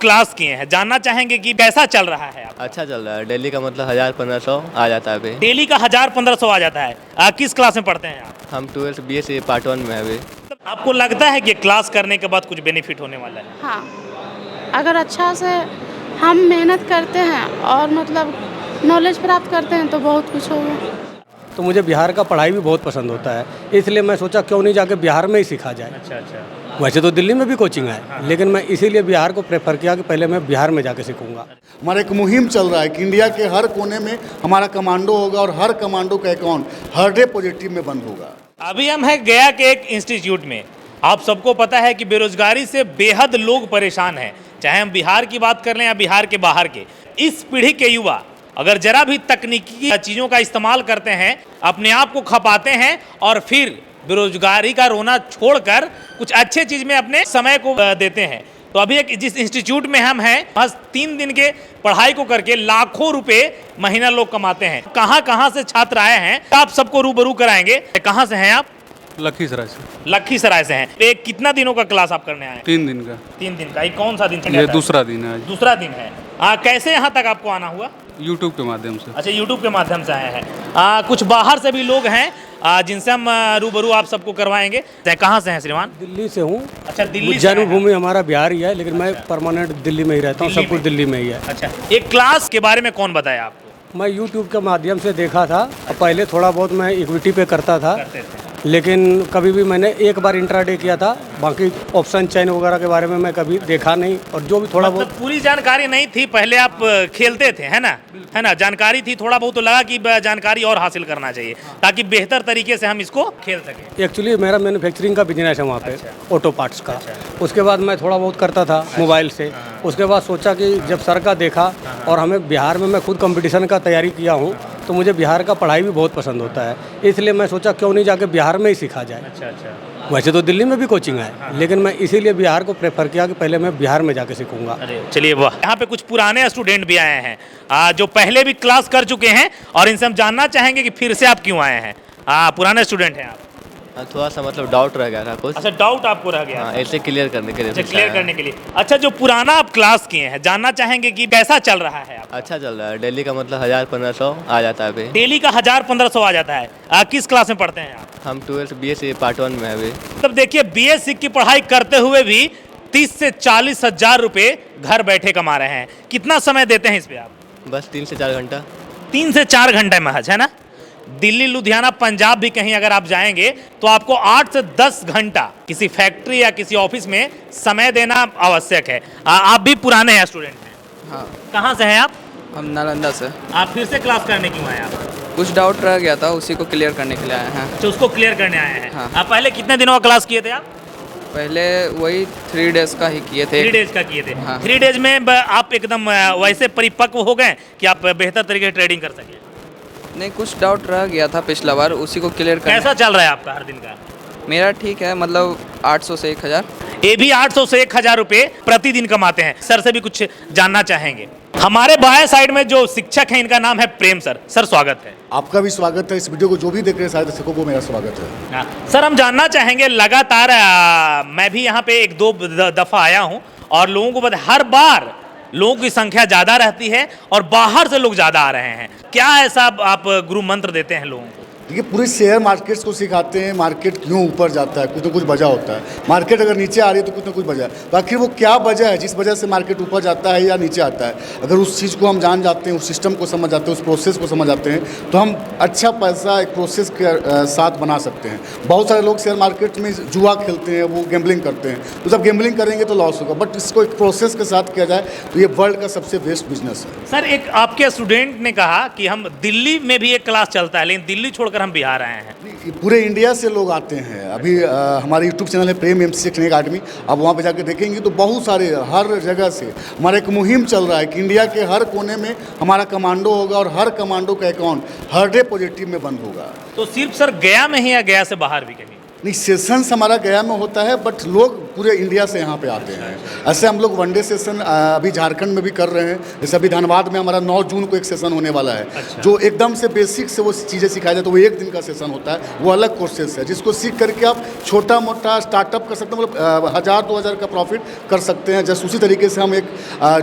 Class किए हैं, जानना चाहेंगे कि कैसा चल रहा है आप? अच्छा चल रहा है। डेली का मतलब 1000-1500 आ जाता है अभी। डेली का 1000-1500 आ जाता है। किस क्लास में पढ़ते हैं आप? हम 12th BSc पार्ट 1 में है अभी। आपको लगता है कि क्लास करने के बाद कुछ बेनिफिट होने वाला है? हाँ, अगर अच्छा से हम मेहनत करते हैं और मतलब नॉलेज प्राप्त करते हैं तो बहुत कुछ होगा। तो मुझे बिहार का पढ़ाई भी बहुत पसंद होता है, इसलिए मैं सोचा क्यों नहीं जाके बिहार में ही सीखा जाए। अच्छा अच्छा। वैसे तो दिल्ली में भी कोचिंग है, लेकिन मैं इसीलिए बिहार को प्रेफर किया कि पहले मैं बिहार में जाके सीखूंगा। हमारा एक मुहिम चल रहा है कि इंडिया के हर कोने में हमारा कमांडो होगा और हर कमांडो का अकाउंट हर डे पॉजिटिव में बंद होगा। अभी हम हैं गया के एक इंस्टीट्यूट में। आप सबको पता है कि बेरोजगारी से बेहद लोग परेशान हैं, चाहे हम बिहार की बात कर लें या बिहार के बाहर के। इस पीढ़ी के युवा अगर जरा भी तकनीकी चीज़ों का इस्तेमाल करते हैं, अपने आप को खपाते हैं और फिर बेरोजगारी का रोना छोड़कर कुछ अच्छे चीज़ में अपने समय को देते हैं। तो अभी एक जिस इंस्टीट्यूट में हम हैं, बस 3 दिन के पढ़ाई को करके लाखों रुपए महीना लोग कमाते हैं। कहाँ कहाँ से छात्र आए हैं आप सबको रूबरू कराएंगे। कहाँ से हैं आप? लखीसराय से। लखीसराय से हैं। एक कितना दिनों का क्लास आप करने आए हैं? 3 दिन का। 3 दिन का। ये कौन सा दिन? ये दूसरा दिन है आज। दूसरा दिन है। कैसे यहाँ तक आपको आना हुआ? यूट्यूब के माध्यम से। अच्छा, यूट्यूब के माध्यम से आए हैं। कुछ बाहर से भी लोग हैं जिनसे हम रूबरू आप सबको करवाएंगे। कहाँ से हैं श्रीमान? दिल्ली से हूँ। अच्छा, दिल्ली से जन्मभूमि हमारा बिहार ही है, लेकिन मैं परमानेंट दिल्ली में ही रहता हूँ, सब कुछ दिल्ली में ही है। अच्छा, एक क्लास के बारे में कौन बताया आपको? मैं यूट्यूब के माध्यम से देखा था। पहले थोड़ा बहुत मैं इक्विटी पे करता था, करते थे। लेकिन कभी भी मैंने एक बार इंट्राडे किया था, बाकी ऑप्शन चेन वगैरह के बारे में मैं कभी देखा नहीं। और जो भी थोड़ा मतलब बहुत पूरी जानकारी नहीं थी। पहले आप खेलते थे, है ना? जानकारी थी, थोड़ा बहुत तो लगा कि जानकारी और हासिल करना चाहिए ताकि बेहतर तरीके से हम इसको खेल सकें। एक्चुअली मेरा मैन्युफैक्चरिंग का बिजनेस है वहाँ पे, ऑटो पार्ट्स का। उसके बाद मैं थोड़ा बहुत करता था मोबाइल से। उसके बाद सोचा कि जब सर का देखा और हमें बिहार में मैं खुद कंपटीशन का तैयारी किया हूँ, तो मुझे बिहार का पढ़ाई भी बहुत पसंद होता है, इसलिए मैं सोचा क्यों नहीं जाके बिहार में ही सीखा जाए। अच्छा अच्छा। वैसे तो दिल्ली में भी कोचिंग है, लेकिन मैं इसीलिए बिहार को प्रेफर किया कि पहले मैं बिहार में जाके सीखूंगा। अरे चलिए वाह। यहाँ पे कुछ पुराने स्टूडेंट भी आए हैं जो पहले भी क्लास कर चुके हैं और इनसे हम जानना चाहेंगे कि फिर से आप क्यों आए हैं। पुराने स्टूडेंट हैं आप? थोड़ा सा मतलब डाउट रह गया था कुछ। अच्छा, डाउट आपको रह गया? हाँ, ऐसे क्लियर करने के लिए। अच्छा, क्लियर करने के लिए। अच्छा, जो पुराना आप क्लास किए हैं, जानना चाहेंगे कि कैसा चल रहा है आप? अच्छा चल रहा है। डेली का मतलब 1000-1500 आ जाता है अभी। डेली का 1000-1500 आ जाता है। किस क्लास में पढ़ते हैं आप? हम 12th BSc पार्ट 1 में है अभी। तब देखिए, BSc की पढ़ाई करते हुए भी 30 से 40 हजार रुपए घर बैठे कमा रहे हैं। कितना समय देते हैं इस पे आप? बस 3 से 4 घंटा। 3 से 4 घंटे महज, है ना? दिल्ली, लुधियाना, पंजाब भी कहीं अगर आप जाएंगे तो आपको 8 से 10 घंटा किसी फैक्ट्री या किसी ऑफिस में समय देना आवश्यक है। आप भी पुराने हैं स्टूडेंट हैं? हाँ। कहाँ से हैं आप? हम नालंदा से। आप फिर से क्लास करने क्यों आए आप? कुछ डाउट रह गया था, उसी को क्लियर करने के लिए आए हैं। तो उसको क्लियर करने आए हैं। हाँ। आप पहले कितने दिनों का क्लास किए थे आप? पहले वही 3 डेज का ही किए थे। 3 डेज का किए थे। हाँ। 3 डेज में आप एकदम वैसे परिपक्व हो गए कि आप बेहतर तरीके से ट्रेडिंग कर सके? नहीं, कुछ डाउट रह गया था पिछला बार, उसी को क्लियर कर। कैसा चल रहा है आपका हर दिन का? मेरा ठीक है, मतलब 800 से 1000। ये भी 800 से 1000 रुपए प्रतिदिन कमाते हैं। सर से भी कुछ जानना चाहेंगे। हमारे बाएं साइड में जो शिक्षक हैं, इनका नाम है प्रेम सर। सर स्वागत है। आपका भी स्वागत है। इस वीडियो को जो भी देख रहे हैं सारे दर्शकों को मेरा स्वागत है। सर, हम जानना चाहेंगे, लगातार मैं भी यहाँ पे 1-2 दफ़ा आया हूँ और लोगों को पता, हर बार लोगों की संख्या ज़्यादा रहती है और बाहर से लोग ज़्यादा आ रहे हैं। क्या ऐसा आप गुरु मंत्र देते हैं लोगों को? देखिए, पूरे शेयर मार्केट्स को सिखाते हैं मार्केट क्यों ऊपर जाता है, कुछ ना कुछ वजह होता है। मार्केट अगर नीचे आ रही है तो कुछ ना कुछ वजह है। तो आखिर वो क्या वजह है जिस वजह से मार्केट ऊपर जाता है या नीचे आता है? अगर उस चीज़ को हम जान जाते हैं, उस सिस्टम को समझ जाते हैं, उस प्रोसेस को समझ जाते हैं, तो हम अच्छा पैसा एक प्रोसेस के साथ बना सकते हैं। बहुत सारे लोग शेयर मार्केट में जुआ खेलते हैं, वो गैम्बलिंग करते हैं। तो जब गैम्बलिंग करेंगे तो लॉस होगा, बट इसको एक प्रोसेस के साथ किया जाए तो ये वर्ल्ड का सबसे बेस्ट बिजनेस है। सर, एक आपके स्टूडेंट ने कहा कि हम दिल्ली में भी एक क्लास चलता है, लेकिन दिल्ली छोड़कर हम बिहार आए हैं। पूरे इंडिया से लोग आते हैं। अभी हमारे यूट्यूब चैनल है प्रेम MC ट्रेनिंग अकाडमी, आप वहाँ पे जाके देखेंगे तो बहुत सारे हर जगह से हमारा एक मुहिम चल रहा है कि इंडिया के हर कोने में हमारा कमांडो होगा और हर कमांडो का अकाउंट हर डे पॉजिटिव में बंद होगा। तो सिर्फ सर गया में ही या गया से बाहर भी कहीं? नहीं, सेशंस हमारा गया में होता है, बट लोग पूरे इंडिया से यहाँ पे आते हैं। ऐसे हम लोग वनडे सेशन अभी झारखंड में भी कर रहे हैं। जैसे अभी धनबाद में हमारा 9 जून को एक सेशन होने वाला है, जो एकदम से बेसिक से वो चीज़ें सिखाया जाए, तो वो 1 दिन का सेशन होता है। वो अलग कोर्सेस है जिसको सीख करके आप छोटा मोटा स्टार्टअप कर सकते हैं, मतलब 1000-2000 का प्रॉफिट कर सकते हैं। जैसे उसी तरीके से हम एक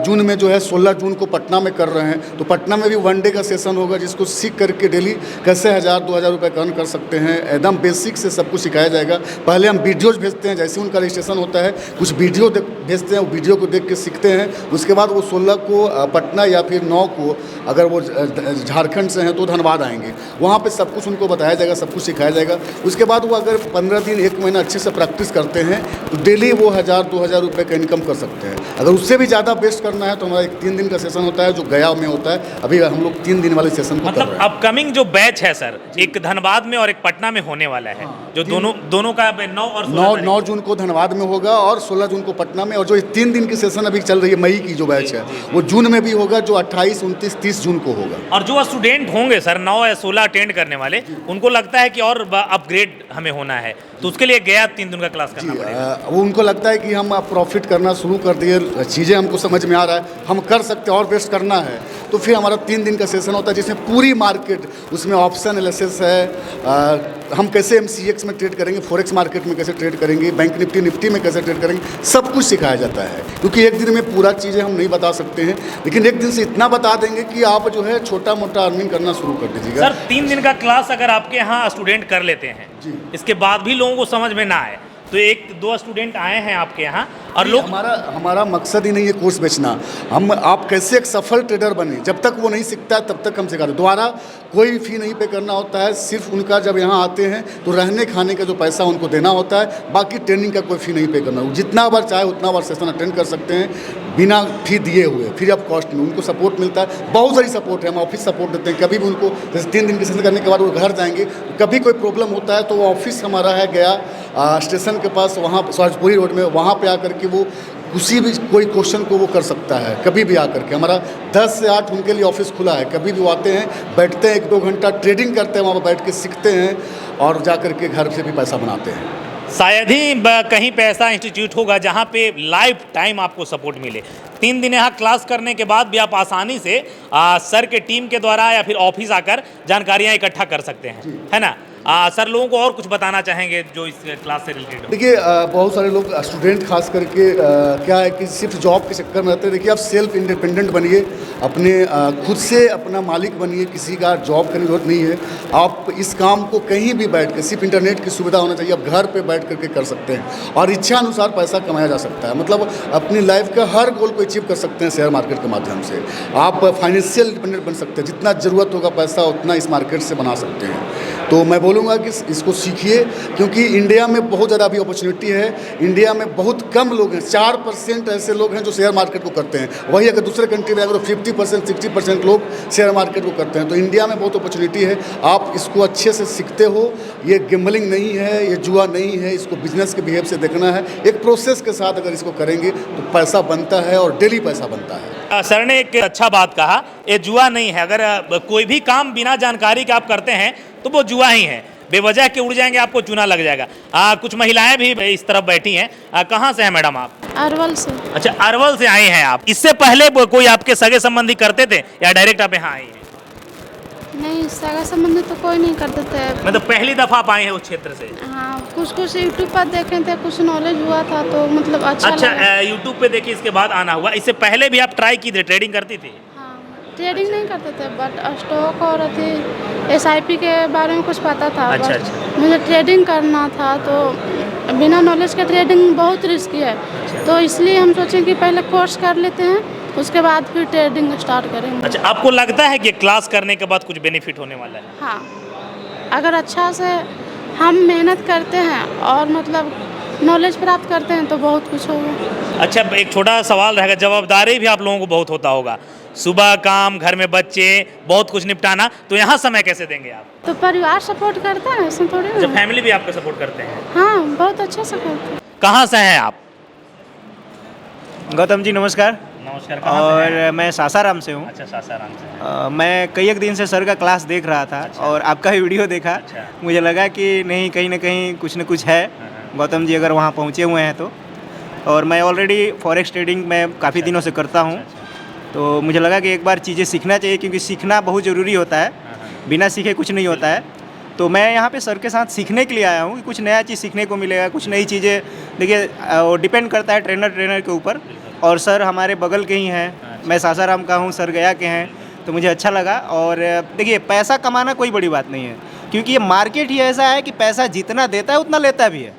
जून में जो है 16 जून को पटना में कर रहे हैं, तो पटना में भी वनडे का सेशन होगा जिसको सीख करके डेली कैसे 1000-2000 रुपये अर्न कर सकते हैं। एकदम बेसिक से सब कुछ सिखाया जाएगा। पहले हम वीडियोज़ भेजते हैं, जैसे उनका रजिस्ट्रेशन होता है कुछ वीडियो भेजते हैं, वो वीडियो को देख के सीखते हैं। उसके बाद वो 16 को पटना या फिर 9 को अगर वो झारखंड से हैं तो धनबाद आएंगे, वहाँ पे सब कुछ उनको बताया जाएगा, सब कुछ सिखाया जाएगा। उसके बाद वो अगर 15 दिन 1 महीना अच्छे से प्रैक्टिस करते हैं तो डेली वो 1000-2000 रुपये का इनकम कर सकते हैं। अगर उससे भी ज़्यादा बेस्ट करना है तो हमारा एक 3 दिन का सेशन होता है जो गया में होता है। अभी हम लोग 3 दिन वाले सेशन को कर मतलब रहे हैं। अपकमिंग जो बैच है सर, एक धनबाद में और एक पटना में होने वाला है, जो दोनों का 9 और 9 जून को धनबाद में होगा और 16 जून को पटना में। और जो 3 दिन की सेशन अभी चल रही है मई की जो बैच है वो जून में भी होगा, जो 28, 29, 30 जून को होगा। और जो स्टूडेंट होंगे सर 9 या 16 अटेंड करने वाले, उनको लगता है कि और अपग्रेड हमें होना है, तो उसके लिए गया 3 दिन का क्लास करना पड़ेगा। वो उनको लगता है कि हम अब प्रॉफिट करना शुरू कर दिए, चीज़ें हमको समझ में आ रहा है, हम कर सकते हैं और बेस्ट करना है, तो फिर हमारा 3 दिन का सेशन होता है जिसमें पूरी मार्केट, उसमें ऑप्शन एनालिसिस है, हम कैसे MCX में ट्रेड करेंगे, फॉरेक्स मार्केट में कैसे ट्रेड करेंगे, बैंक निफ्टी में कैसे ट्रेड करेंगे, सब कुछ सिखाया जाता है। क्योंकि एक दिन में पूरा चीज़ें हम नहीं बता सकते हैं, लेकिन एक दिन से इतना बता देंगे कि आप जो है छोटा मोटा अर्निंग करना शुरू कर दीजिएगा। सर 3 दिन का क्लास अगर आपके यहाँ स्टूडेंट कर लेते हैं, इसके बाद भी लोगों को समझ में ना आए, तो 1-2 स्टूडेंट आए हैं आपके यहाँ और लोग, हमारा मकसद ही नहीं है कोर्स बेचना। हम आप कैसे एक सफल ट्रेडर बने, जब तक वो नहीं सीखता है तब तक हम सिखाते। दोबारा कोई फ़ी नहीं पे करना होता है, सिर्फ उनका जब यहाँ आते हैं तो रहने खाने का जो पैसा उनको देना होता है, बाकी ट्रेनिंग का कोई फ़ी नहीं पे करना। जितना बार चाहे उतना बार सेशन अटेंड कर सकते हैं बिना फ़ी दिए हुए, फ्री ऑफ कॉस्ट में। उनको सपोर्ट मिलता है, बहुत सारी सपोर्ट है, हम ऑफिस सपोर्ट देते हैं। कभी भी उनको जैसे 3 दिन की सेशन करने के बाद वो घर जाएंगे, कभी कोई प्रॉब्लम होता है तो वो ऑफिस हमारा है गया स्टेशन के पास, वहाँ सौजपुरी रोड में, वहाँ पे आकर के वो किसी भी कोई क्वेश्चन को वो कर सकता है कभी भी आकर के। हमारा 10 से 8 उनके लिए ऑफिस खुला है, कभी भी वो आते हैं, बैठते हैं, 1-2 घंटा ट्रेडिंग करते हैं, वहाँ पर बैठ के सीखते हैं और जा कर के घर से भी पैसा बनाते हैं। शायद ही कहीं पे ऐसा इंस्टीट्यूट होगा जहाँ पे लाइफ टाइम आपको सपोर्ट मिले। 3 दिन यहाँ क्लास करने के बाद भी आप आसानी से सर के टीम के द्वारा या फिर ऑफिस आकर जानकारियाँ इकट्ठा कर सकते हैं, है ना। सर लोगों को और कुछ बताना चाहेंगे जो इस क्लास से रिलेटेड हो? देखिए बहुत सारे लोग स्टूडेंट खास करके क्या है कि सिर्फ जॉब के चक्कर में रहते हैं। देखिए आप सेल्फ इंडिपेंडेंट बनिए, अपने खुद से अपना मालिक बनिए, किसी का जॉब करने की जरूरत नहीं है। आप इस काम को कहीं भी बैठ के, सिर्फ इंटरनेट की सुविधा होना चाहिए, आप घर पे बैठ करके कर सकते हैं और इच्छा अनुसार पैसा कमाया जा सकता है। मतलब अपनी लाइफ का हर गोल को अचीव कर सकते हैं शेयर मार्केट के माध्यम से। आप फाइनेंशियल इंडिपेंडेंट बन सकते हैं, जितना ज़रूरत होगा पैसा उतना इस मार्केट से बना सकते हैं। तो मैं बोलूँगा कि इसको सीखिए, क्योंकि इंडिया में बहुत ज़्यादा अभी अपॉर्चुनिटी है। इंडिया में बहुत कम लोग हैं, 4% ऐसे लोग हैं जो शेयर मार्केट को करते हैं। वही अगर दूसरे कंट्री में अगर 50%, 60% लोग शेयर मार्केट को करते हैं। तो इंडिया में बहुत अपॉर्चुनिटी है, आप इसको अच्छे से सीखते हो। ये गेम्बलिंग नहीं है, ये जुआ नहीं है, इसको बिजनेस के बिहेव से देखना है। एक प्रोसेस के साथ अगर इसको करेंगे तो पैसा बनता है और डेली पैसा बनता है। सर ने एक अच्छा बात कहा, ये जुआ नहीं है। अगर कोई भी काम बिना जानकारी के आप करते हैं तो वो जुआ ही है। बेवजह के उड़ जाएंगे, आपको चूना लग जाएगा। कुछ महिलाएं भी इस तरफ बैठी हैं। कहाँ से हैं मैडम आप? अरवल से। अच्छा, अरवल से आए हैं आप। इससे पहले कोई आपके सगे संबंधी करते थे या डायरेक्ट आप यहाँ आए हैं? नहीं, सगा संबंधी तो कोई नहीं करते थे। मतलब पहली दफा आप आए हैं उस क्षेत्र से? हाँ, कुछ यूट्यूब पर देखे थे, कुछ नॉलेज हुआ था तो मतलब अच्छा यूट्यूब पे देखिए, इसके बाद आना हुआ। इससे पहले भी आप ट्राई की थी, ट्रेडिंग करती थी? ट्रेडिंग नहीं करते थे, बट स्टॉक और SIP के बारे में कुछ पता था। अच्छा। मुझे ट्रेडिंग करना था, तो बिना नॉलेज के ट्रेडिंग बहुत रिस्की है। तो इसलिए हम सोचें कि पहले कोर्स कर लेते हैं, उसके बाद फिर ट्रेडिंग स्टार्ट करेंगे। अच्छा, आपको लगता है कि क्लास करने के बाद कुछ बेनिफिट होने वाला है? हाँ, अगर अच्छा से हम मेहनत करते हैं और मतलब नॉलेज प्राप्त करते हैं तो बहुत कुछ होगा। अच्छा, एक छोटा सवाल रहेगा, जवाबदारी भी आप लोगों को बहुत होता होगा, सुबह काम, घर में बच्चे, बहुत कुछ निपटाना, तो यहाँ समय कैसे देंगे आप? तो परिवार सपोर्ट करता है, इसमें थोड़ी ना। जब फैमिली भी आपको सपोर्ट करते हैं? हाँ, बहुत अच्छे से करते हैं। कहाँ से हैं आप? गौतम जी नमस्कार। नमस्कार। और मैं सासाराम से हूँ। अच्छा, सासाराम से। मैं कई एक दिन से सर का क्लास देख रहा था। अच्छा। और आपका ही वीडियो देखा। अच्छा। मुझे लगा कि नहीं, कहीं ना कहीं कुछ न कुछ है। गौतम जी अगर वहाँ पहुँचे हुए हैं तो और मैं ऑलरेडी फॉरेक्स ट्रेडिंग में काफ़ी दिनों से करता हूँ, तो मुझे लगा कि एक बार चीज़ें सीखना चाहिए, क्योंकि सीखना बहुत ज़रूरी होता है, बिना सीखे कुछ नहीं होता है। तो मैं यहाँ पे सर के साथ सीखने के लिए आया हूँ कि कुछ नया चीज़ सीखने को मिलेगा, कुछ नई चीज़ें। देखिए वो डिपेंड करता है ट्रेनर के ऊपर, और सर हमारे बगल के ही हैं, मैं सासाराम का हूँ, सर गया के हैं, तो मुझे अच्छा लगा। और देखिए पैसा कमाना कोई बड़ी बात नहीं है, क्योंकि ये मार्केट ही ऐसा है कि पैसा जितना देता है उतना लेता भी है।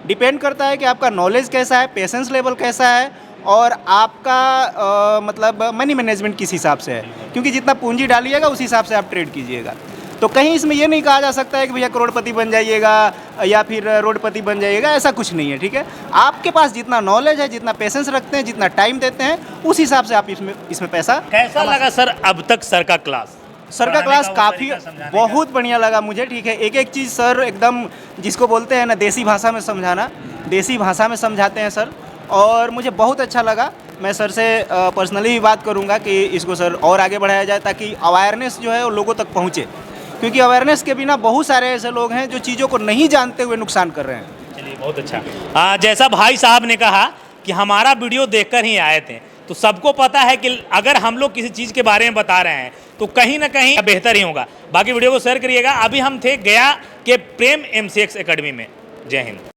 डिपेंड करता है कि आपका नॉलेज कैसा है, पेशेंस लेवल कैसा है, और आपका मतलब मनी मैनेजमेंट किस हिसाब से है, क्योंकि जितना पूंजी डालिएगा उस हिसाब से आप ट्रेड कीजिएगा। तो कहीं इसमें ये नहीं कहा जा सकता है कि भैया करोड़पति बन जाइएगा या फिर रोडपति बन जाइएगा, ऐसा कुछ नहीं है, ठीक है। आपके पास जितना नॉलेज है, जितना पेशेंस रखते हैं, जितना टाइम देते हैं, उस हिसाब से आप इसमें पैसा। कैसा लगा सर अब तक सर का क्लास? सर का क्लास काफ़ी बहुत बढ़िया लगा मुझे, ठीक है। एक एक चीज़ सर एकदम, जिसको बोलते हैं ना देसी भाषा में समझाना, देसी भाषा में समझाते हैं सर, और मुझे बहुत अच्छा लगा। मैं सर से पर्सनली भी बात करूंगा कि इसको सर और आगे बढ़ाया जाए, ताकि अवेयरनेस जो है वो लोगों तक पहुंचे, क्योंकि अवेयरनेस के बिना बहुत सारे ऐसे लोग हैं जो चीज़ों को नहीं जानते हुए नुकसान कर रहे हैं। चलिए बहुत अच्छा। जैसा भाई साहब ने कहा कि हमारा वीडियो देखकर ही आए थे, तो सबको पता है कि अगर हम लोग किसी चीज़ के बारे में बता रहे हैं तो कहीं ना कहीं बेहतर ही होगा। बाकी वीडियो को शेयर करिएगा। अभी हम थे गया के प्रेम MCX एकेडमी में। जय हिंद।